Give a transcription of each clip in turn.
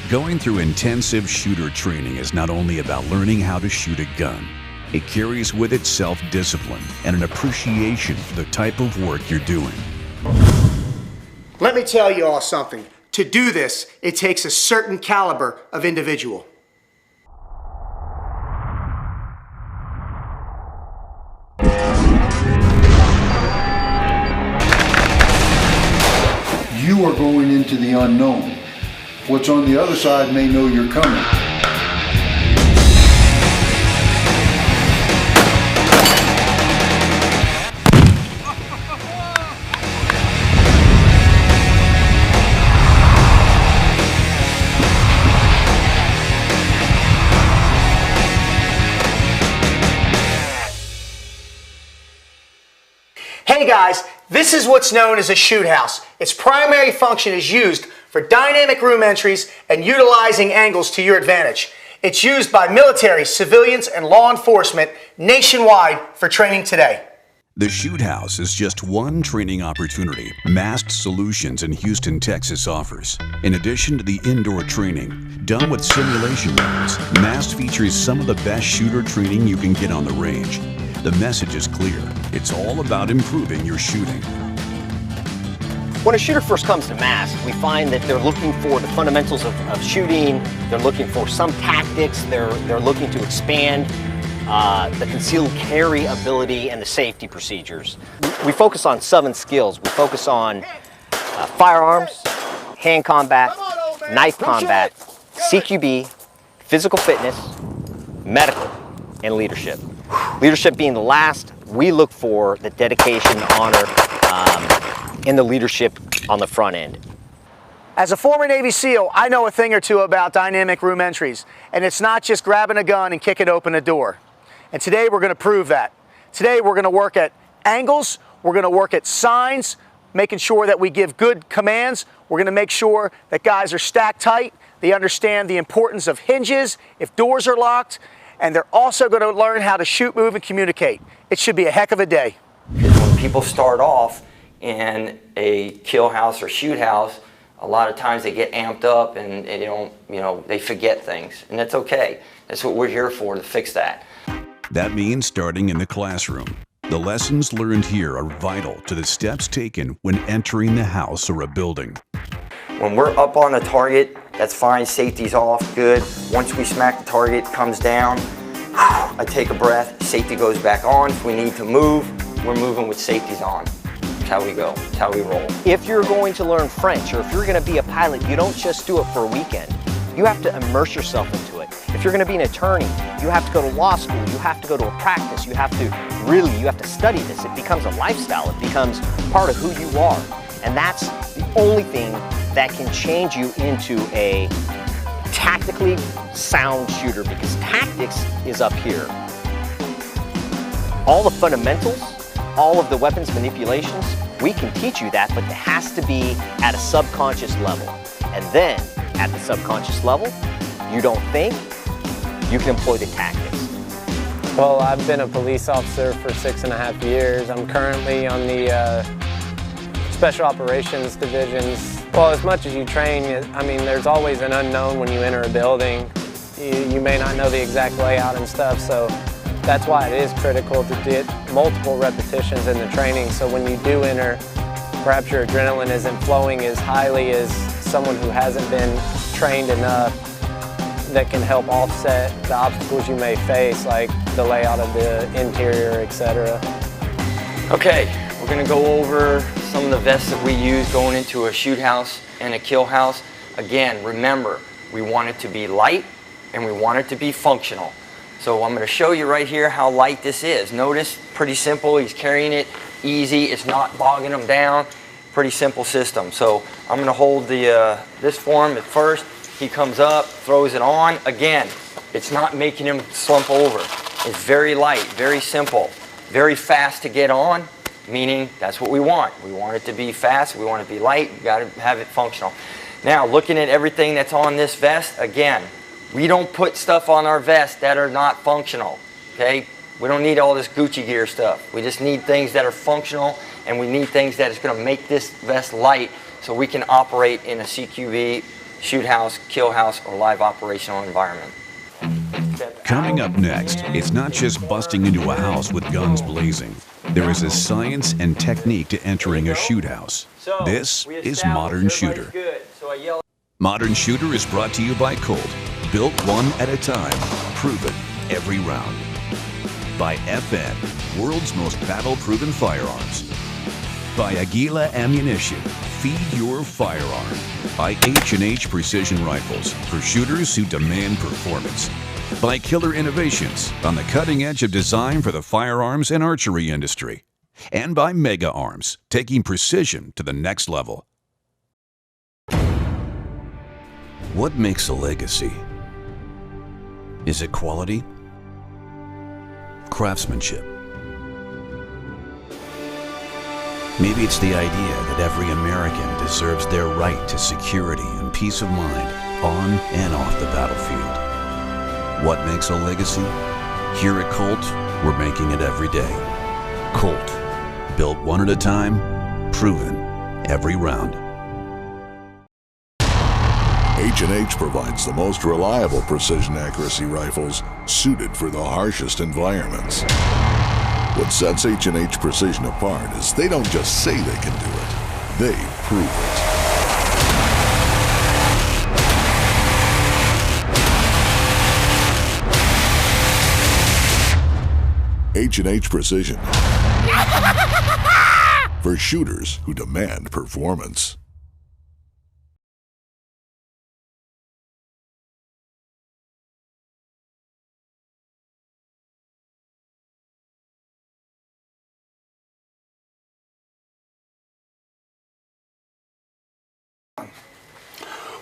Going through intensive shooter training is not only about learning how to shoot a gun. It carries with it self-discipline and an appreciation for the type of work you're doing. Let me tell you all something. To do this, it takes a certain caliber of individual. You are going into the unknown. What's on the other side may know you're coming. Hey guys, this is what's known as a shoot house. Its primary function is used for dynamic room entries and utilizing angles to your advantage. It's used by military, civilians, and law enforcement nationwide for training today. The Shoot House is just one training opportunity Mast Solutions in Houston, Texas offers. In addition to the indoor training, done with simulation rounds, Mast features some of the best shooter training you can get on the range. The message is clear. It's all about improving your shooting. When a shooter first comes to Mast, we find that they're looking for the fundamentals of shooting, they're looking for some tactics, they're looking to expand the concealed carry ability and the safety procedures. We focus on 7 skills. We focus on firearms, hand combat, knife combat, CQB, physical fitness, medical, and leadership. Leadership being the last, we look for the dedication, honor, and the leadership on the front end. As a former Navy SEAL, I know a thing or two about dynamic room entries, and it's not just grabbing a gun and kicking open a door. And today we're going to prove that. Today we're going to work at angles, we're going to work at signs, making sure that we give good commands. We're going to make sure that guys are stacked tight, they understand the importance of hinges, if doors are locked, and they're also going to learn how to shoot, move, and communicate. It should be a heck of a day. When people start off in a kill house or shoot house, a lot of times they get amped up and they don't, they forget things, and that's okay. That's what we're here for, to fix that. That means starting in the classroom. The lessons learned here are vital to the steps taken when entering the house or a building. When we're up on the target, that's fine, safety's off, good. Once we smack the target, it comes down, I take a breath, safety goes back on. If we need to move, we're moving with safeties on. That's how we go, that's how we roll. If you're going to learn French, or if you're going to be a pilot, you don't just do it for a weekend. You have to immerse yourself into it. If you're going to be an attorney, you have to go to law school, you have to go to a practice, you have to study this. It becomes a lifestyle, it becomes part of who you are. And that's the only thing that can change you into a tactically sound shooter, because tactics is up here. All the fundamentals, all of the weapons manipulations, we can teach you that, but it has to be at a subconscious level. And then, at the subconscious level, you don't think, you can employ the tactics. Well, I've been a police officer for 6.5 years. I'm currently on the Special Operations Divisions. Well, as much as you train, I mean, there's always an unknown when you enter a building. You may not know the exact layout and stuff, so that's why it is critical to get multiple repetitions in the training, so when you do enter, perhaps your adrenaline isn't flowing as highly as someone who hasn't been trained enough, that can help offset the obstacles you may face, like the layout of the interior, etc. Okay, we're going to go over some of the vests that we use going into a shoot house and a kill house. Again, remember, we want it to be light and we want it to be functional. So I'm going to show you right here how light this is. Notice, pretty simple, he's carrying it easy, it's not bogging him down. Pretty simple system. So I'm going to hold this for him at first. He comes up, throws it on. Again, it's not making him slump over. It's very light, very simple, very fast to get on, meaning that's what we want. We want it to be fast, we want it to be light, we got to have it functional. Now, looking at everything that's on this vest, again, we don't put stuff on our vest that are not functional, okay? We don't need all this Gucci gear stuff. We just need things that are functional, and we need things that is going to make this vest light so we can operate in a CQB shoot house, kill house, or live operational environment. Coming up next, it's not just busting into a house with guns blazing. There is a science and technique to entering a shoot house. This is Modern Shooter. Modern Shooter is brought to you by Colt. Built one at a time, proven every round. By FN, world's most battle-proven firearms. By Aguila Ammunition, feed your firearm. By H&H Precision Rifles, for shooters who demand performance. By Killer Innovations, on the cutting edge of design for the firearms and archery industry. And by Mega Arms, taking precision to the next level. What makes a legacy? Is it quality? Craftsmanship? Maybe it's the idea that every American deserves their right to security and peace of mind on and off the battlefield. What makes a legacy? Here at Colt, we're making it every day. Colt, built one at a time, proven every round. H&H provides the most reliable precision accuracy rifles suited for the harshest environments. What sets H&H Precision apart is they don't just say they can do it, they prove it. H&H Precision. For shooters who demand performance.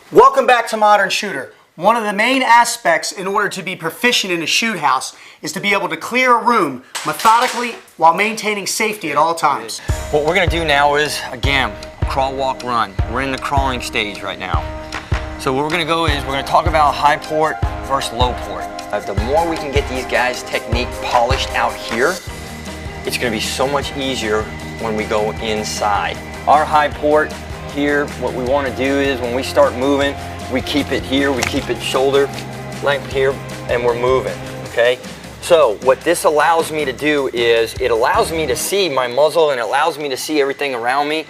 Welcome back to Modern Shooter. One of the main aspects in order to be proficient in a shoot house is to be able to clear a room methodically while maintaining safety at all times. What we're gonna do now is, again, crawl, walk, run. We're in the crawling stage right now. So what we're gonna go is, we're gonna talk about high port versus low port. The more we can get these guys' technique polished out here, it's gonna be so much easier when we go inside. Our high port here, what we want to do is when we start moving, we keep it here, we keep it shoulder length here, and we're moving, okay? So what this allows me to do is, it allows me to see my muzzle and it allows me to see everything around me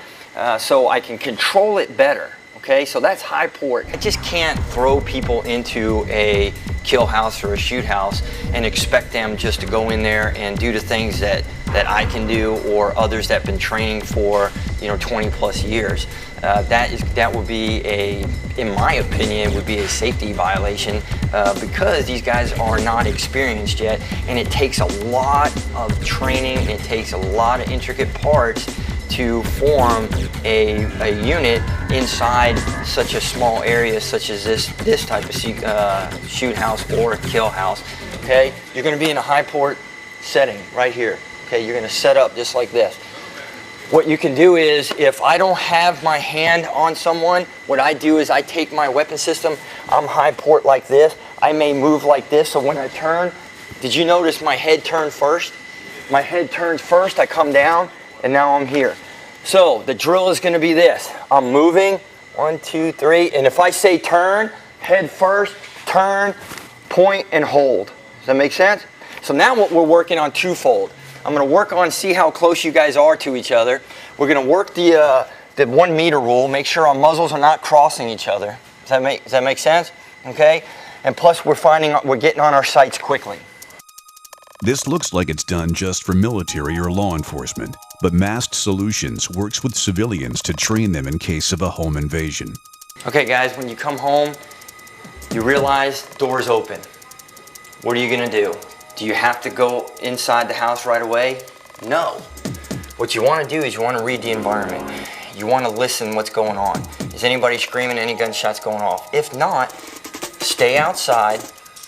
so I can control it better, okay? So that's high port. I just can't throw people into a kill house or a shoot house and expect them just to go in there and do the things that I can do, or others that have been training for 20 plus years. That would be in my opinion, would be a safety violation because these guys are not experienced yet, and it takes a lot of training, it takes a lot of intricate parts to form a unit inside such a small area such as this type of shoot house or a kill house. Okay, you're going to be in a high port setting right here. Okay, you're going to set up just like this. What you can do is, if I don't have my hand on someone, what I do is I take my weapon system, I'm high port like this, I may move like this, so when I turn, did you notice my head turned first? My head turns first, I come down, and now I'm here. So the drill is going to be this. I'm moving, 1, 2, 3, and if I say turn, head first, turn, point, and hold. Does that make sense? So now what we're working on twofold. I'm going to work on, see how close you guys are to each other. We're going to work the 1 meter rule, make sure our muzzles are not crossing each other. Does that make sense? Okay? And plus we're getting on our sights quickly. This looks like it's done just for military or law enforcement, but Mast Solutions works with civilians to train them in case of a home invasion. Okay guys, when you come home, you realize the door's open. What are you going to do? Do you have to go inside the house right away? No. What you want to do is you want to read the environment. You want to listen what's going on. Is anybody screaming, any gunshots going off? If not, stay outside,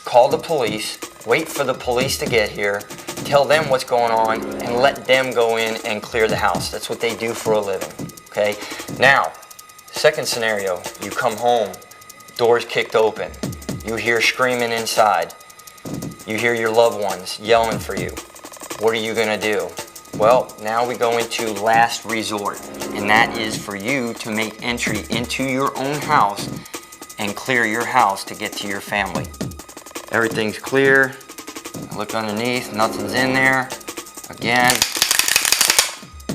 call the police, wait for the police to get here, tell them what's going on, and let them go in and clear the house. That's what they do for a living, okay? Now, second scenario, you come home, doors kicked open, you hear screaming inside, you hear your loved ones yelling for you. What are you gonna do? Well, now we go into last resort, and that is for you to make entry into your own house and clear your house to get to your family. Everything's clear. I look underneath, nothing's in there. Again,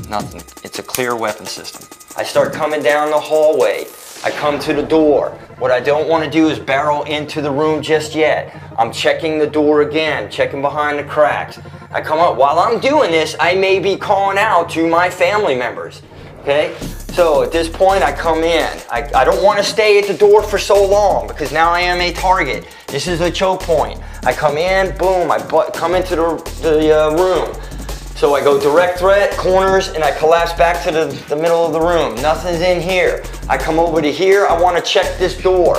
nothing. It's a clear weapon system. I start coming down the hallway. I come to the door. What I don't want to do is barrel into the room just yet. I'm checking the door again, checking behind the cracks. I come up. While I'm doing this, I may be calling out to my family members. Okay? So at this point, I come in. I don't want to stay at the door for so long because now I am a target. This is a choke point. I come in, boom, I come into the room. So I go direct threat, corners, and I collapse back to the middle of the room. Nothing's in here. I come over to here, I want to check this door.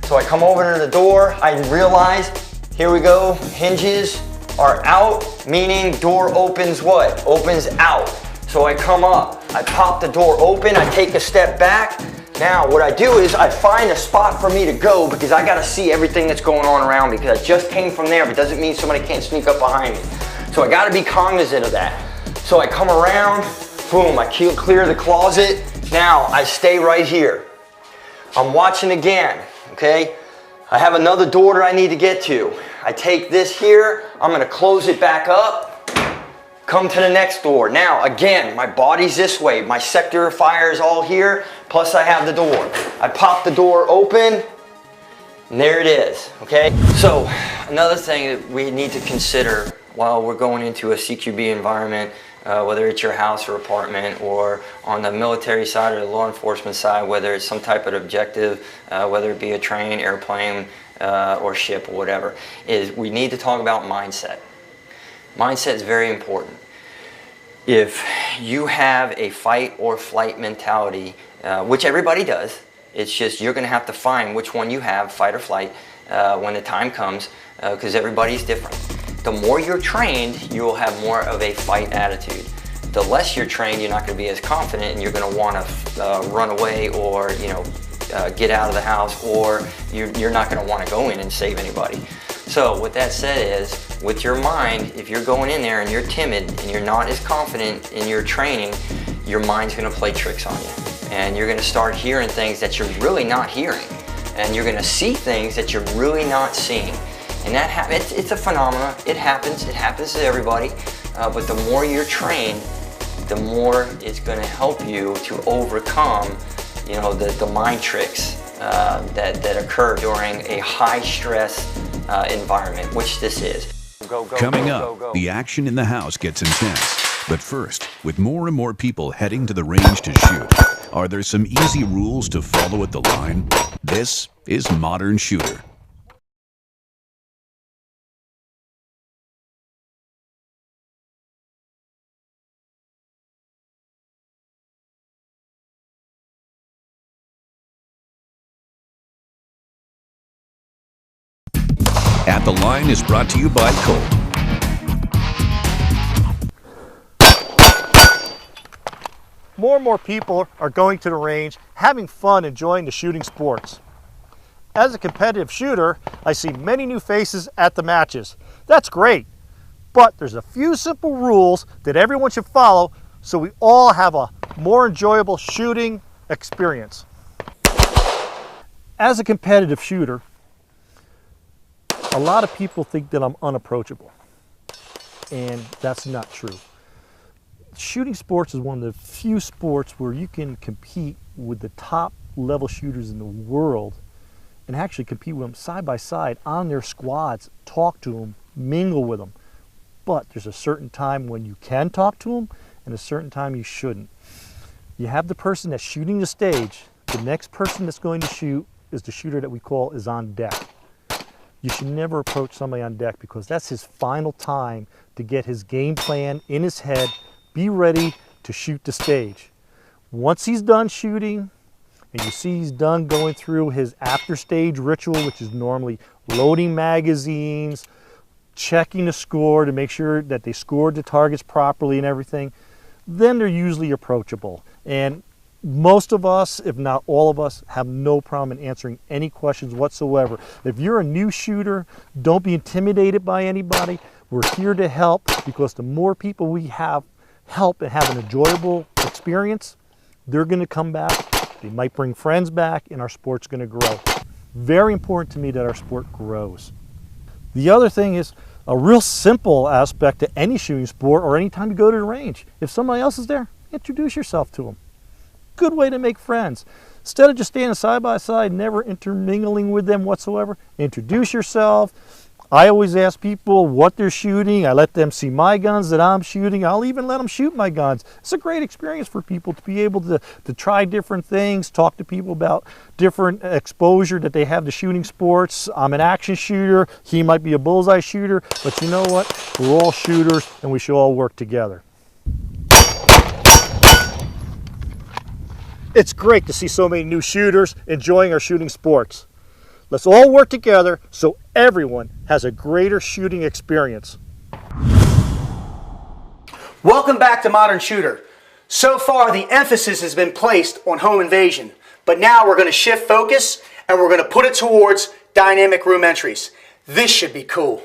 So I come over to the door, I realize, here we go, hinges are out, meaning door opens what? Opens out. So I come up, I pop the door open, I take a step back. Now what I do is I find a spot for me to go because I gotta see everything that's going on around me because I just came from there, but it doesn't mean somebody can't sneak up behind me. So I gotta be cognizant of that. So I come around, boom, I clear the closet. Now I stay right here. I'm watching again, okay? I have another door that I need to get to. I take this here, I'm gonna close it back up, come to the next door. Now, again, my body's this way. My sector of fire is all here, plus I have the door. I pop the door open, and there it is, okay? So, another thing that we need to consider while we're going into a CQB environment, whether it's your house or apartment, or on the military side or the law enforcement side, whether it's some type of objective, whether it be a train, airplane, or ship or whatever, is we need to talk about mindset. Mindset is very important. If you have a fight or flight mentality, which everybody does, it's just you're going to have to find which one you have, fight or flight, when the time comes, because everybody's different. The more you're trained, you will have more of a fight attitude. The less you're trained, you're not going to be as confident, and you're going to want to run away or get out of the house, or you're not going to want to go in and save anybody. So what that said is, with your mind, if you're going in there and you're timid and you're not as confident in your training, your mind's going to play tricks on you. And you're going to start hearing things that you're really not hearing. And you're going to see things that you're really not seeing. And that it's a phenomenon. It happens to everybody. But the more you're trained, the more it's going to help you to overcome, the mind tricks that occur during a high stress environment, which this is. Coming up, the action in the house gets intense. But first, with more and more people heading to the range to shoot, are there some easy rules to follow at the line? This is Modern Shooter. At the Line is brought to you by Colt. More and more people are going to the range, having fun, enjoying the shooting sports. As a competitive shooter, I see many new faces at the matches. That's great, but there's a few simple rules that everyone should follow so we all have a more enjoyable shooting experience. As a competitive shooter, a lot of people think that I'm unapproachable, and that's not true. Shooting sports is one of the few sports where you can compete with the top level shooters in the world and actually compete with them side by side on their squads, talk to them, mingle with them. But there's a certain time when you can talk to them and a certain time you shouldn't. You have the person that's shooting the stage. The next person that's going to shoot is the shooter that we call is on deck. You should never approach somebody on deck because that's his final time to get his game plan in his head, be ready to shoot the stage. Once he's done shooting, and you see he's done going through his after stage ritual, which is normally loading magazines, checking the score to make sure that they scored the targets properly and everything, then they're usually approachable. And most of us, if not all of us, have no problem in answering any questions whatsoever. If you're a new shooter, don't be intimidated by anybody. We're here to help because the more people we have help and have an enjoyable experience, they're going to come back. They might bring friends back and our sport's going to grow. Very important to me that our sport grows. The other thing is a real simple aspect to any shooting sport or any time you go to the range. If somebody else is there, introduce yourself to them. Good way to make friends. Instead of just standing side by side, never intermingling with them whatsoever, introduce yourself. I always ask people what they're shooting. I let them see my guns that I'm shooting. I'll even let them shoot my guns. It's a great experience for people to be able to try different things, talk to people about different exposure that they have to shooting sports. I'm an action shooter. He might be a bullseye shooter. But you know what? We're all shooters and we should all work together. It's great to see so many new shooters enjoying our shooting sports. Let's all work together so everyone has a greater shooting experience. Welcome back to Modern Shooter. So far, the emphasis has been placed on home invasion, but now we're going to shift focus and we're going to put it towards dynamic room entries. This should be cool.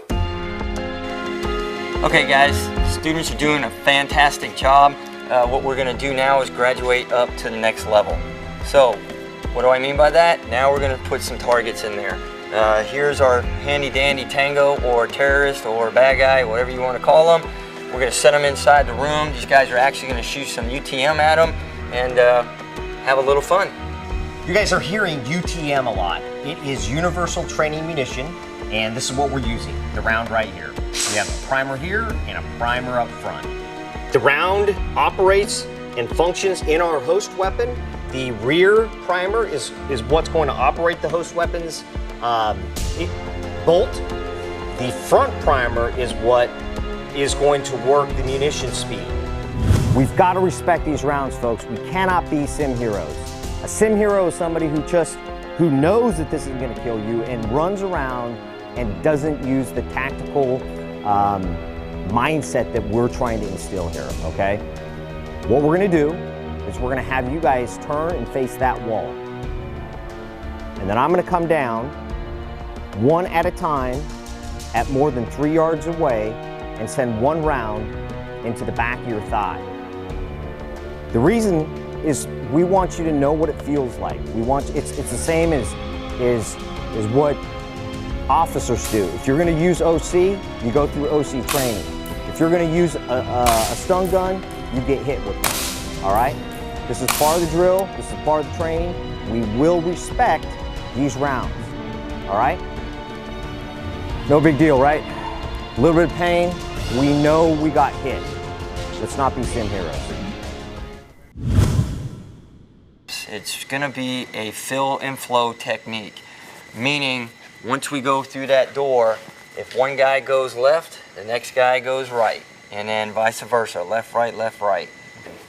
Okay guys, students are doing a fantastic job. What we're going to do now is graduate up to the next level. So, what do I mean by that? Now we're going to put some targets in there. Here's our handy dandy tango or terrorist or bad guy, whatever you want to call them. We're going to set them inside the room. These guys are actually going to shoot some UTM at them and have a little fun. You guys are hearing UTM a lot. It is Universal Training Munition, and this is what we're using, the round right here. We have a primer here and a primer up front. The round operates and functions in our host weapon. The rear primer is what's going to operate the host weapon's bolt. The front primer is what is going to work the munition speed. We've got to respect these rounds, folks. We cannot be sim heroes. A sim hero is somebody who knows that this is going to kill you and runs around and doesn't use the tactical mindset that we're trying to instill here, okay? What we're going to do is we're going to have you guys turn and face that wall. And then I'm going to come down one at a time at more than 3 yards away and send one round into the back of your thigh. The reason is we want you to know what it feels like. It's the same as what officers do. If you're going to use OC, you go through OC training. If you're going to use a stun gun, you get hit with one. All right? This is part of the drill. This is part of the training. We will respect these rounds. All right? No big deal, right? A little bit of pain. We know we got hit. Let's not be sim heroes. It's going to be a fill and flow technique, meaning once we go through that door, if one guy goes left, the next guy goes right, and then vice versa, left, right, left, right.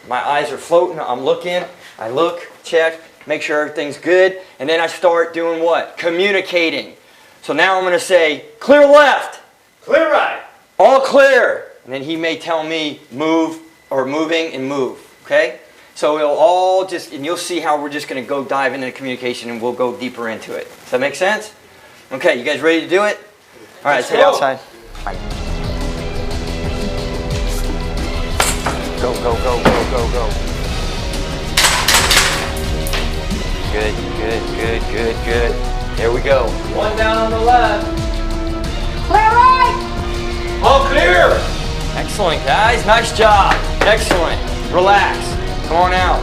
My eyes are floating, I'm looking, I look, check, make sure everything's good, and then I start doing what? Communicating. So now I'm going to say, clear left, clear right, all clear, and then he may tell me move, or moving and move, okay? So it'll all just, and you'll see how we're just going to go dive into the communication and we'll go deeper into it. Does that make sense? Okay, you guys ready to do it? All right, let's head outside. All right. Go, go, go, go, go, go. Good, good, good, good, good. There we go. One down on the left. Clear right. All clear. Excellent, guys. Nice job. Excellent. Relax. Come on out.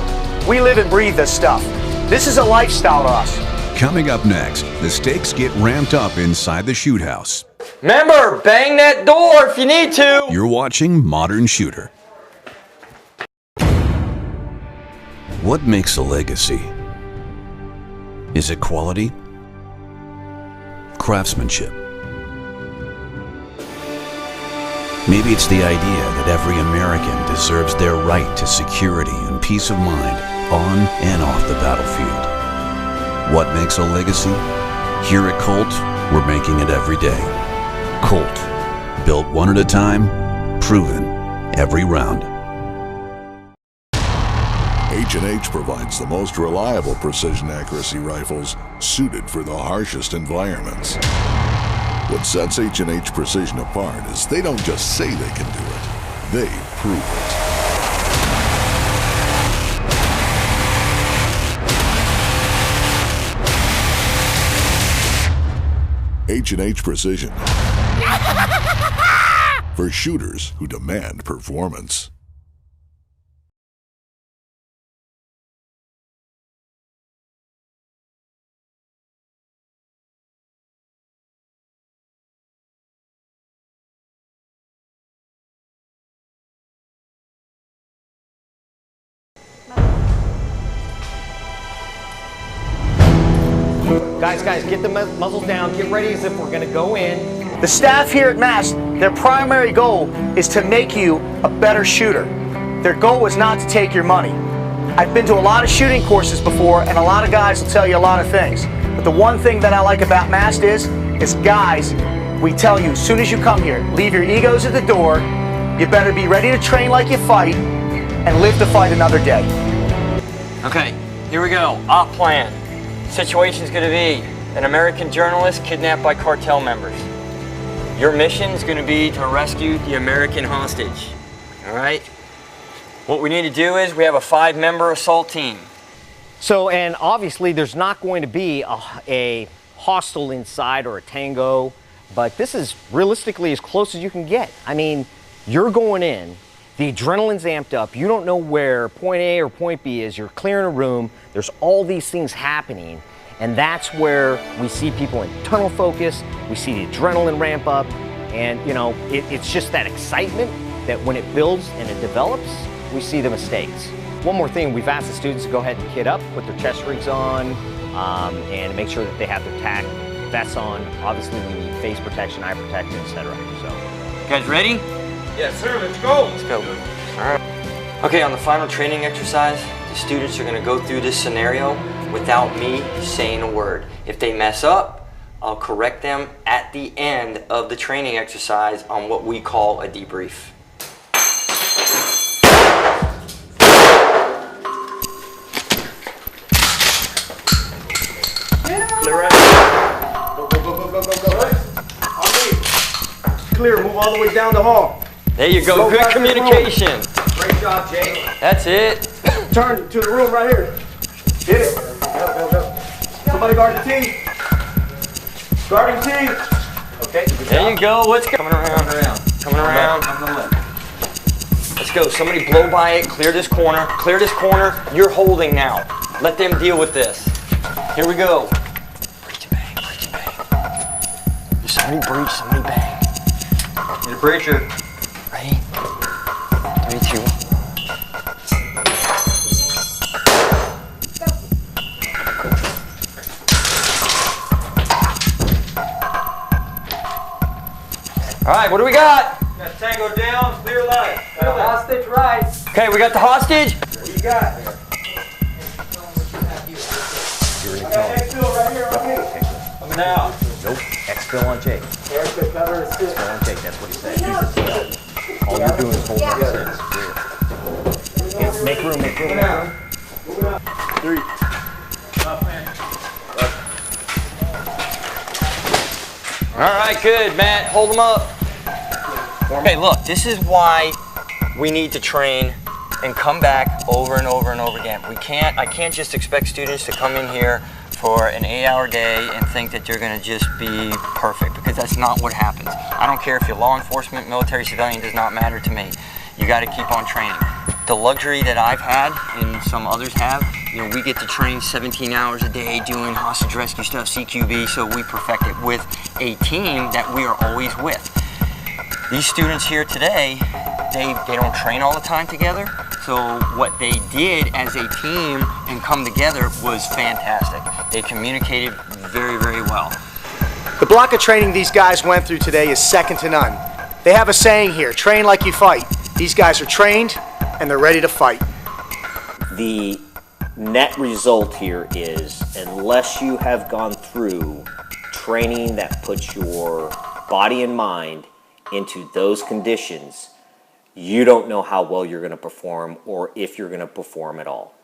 We live and breathe this stuff. This is a lifestyle to us. Coming up next, the stakes get ramped up inside the shoot house. Remember, bang that door if you need to. You're watching Modern Shooter. What makes a legacy? Is it quality? Craftsmanship? Maybe it's the idea that every American deserves their right to security and peace of mind on and off the battlefield. What makes a legacy? Here at Colt, we're making it every day. Colt, built one at a time, proven every round. H&H provides the most reliable precision accuracy rifles suited for the harshest environments. What sets H&H Precision apart is they don't just say they can do it, they prove it. H&H Precision. For shooters who demand performance. Guys, get the muzzles down. Get ready as if we're going to go in. The staff here at Mast, their primary goal is to make you a better shooter. Their goal is not to take your money. I've been to a lot of shooting courses before, and a lot of guys will tell you a lot of things. But the one thing that I like about Mast is guys, we tell you, as soon as you come here, leave your egos at the door. You better be ready to train like you fight and live to fight another day. Okay, here we go. Op plan. Situation's gonna be an American journalist kidnapped by cartel members. Your mission is gonna be to rescue the American hostage, all right? What we need to do is we have a 5-member assault team. So, and obviously there's not going to be a hostile inside or a tango, but this is realistically as close as you can get. I mean, you're going in, the adrenaline's amped up, you don't know where point A or point B is, you're clearing a room, there's all these things happening, and that's where we see people in tunnel focus, we see the adrenaline ramp up, and you know, it's just that excitement that when it builds and it develops, we see the mistakes. One more thing, we've asked the students to go ahead and kit up, put their chest rigs on, and make sure that they have their TAC vests on. Obviously we need face protection, eye protection, etc. So, You guys ready? Yes, sir. Let's go. Let's go. All right. Okay, on the final training exercise, the students are going to go through this scenario without me saying a word. If they mess up, I'll correct them at the end of the training exercise on what we call a debrief. Clear right. Go. On me. Clear. Move all the way down the hall. There you go. Good communication. Great job, Jay. That's it. Turn to the room right here. Hit it. Go. Somebody guard the T. Guarding T. Okay. There you go. Let's go. Coming around. Coming around. On the left. Let's go. Somebody blow by it. Clear this corner. Clear this corner. You're holding now. Let them deal with this. Here we go. Breach and bang. Breach and bang. Somebody breach. Somebody bang. Need a breacher. Ready? 3, 2, 1. All right, what do we got? Got tango down, clear light. Hostage right. Okay, we got the hostage. What do you got? Exfil right here on me. Coming out. nope, exfil on Jake. Exfil on Jake, that's what he said. All you're doing is holding on to six. Okay, make room, make room. Moving out. 3. Up, man. All right, good, Matt. Hold them up. Okay, look, this is why we need to train and come back over and over and over again. I can't just expect students to come in here for an 8-hour day and think that you're gonna just be perfect, because that's not what happens. I don't care if you're law enforcement, military, civilian, does not matter to me. You gotta keep on training. The luxury that I've had and some others have, you know, we get to train 17 hours a day doing hostage rescue stuff, CQB, so we perfect it with a team that we are always with. These students here today, they don't train all the time together, so what they did as a team and come together was fantastic. They communicated very, very well. The block of training these guys went through today is second to none. They have a saying here, train like you fight. These guys are trained and they're ready to fight. The net result here is, unless you have gone through training that puts your body and mind into those conditions, you don't know how well you're going to perform or if you're going to perform at all.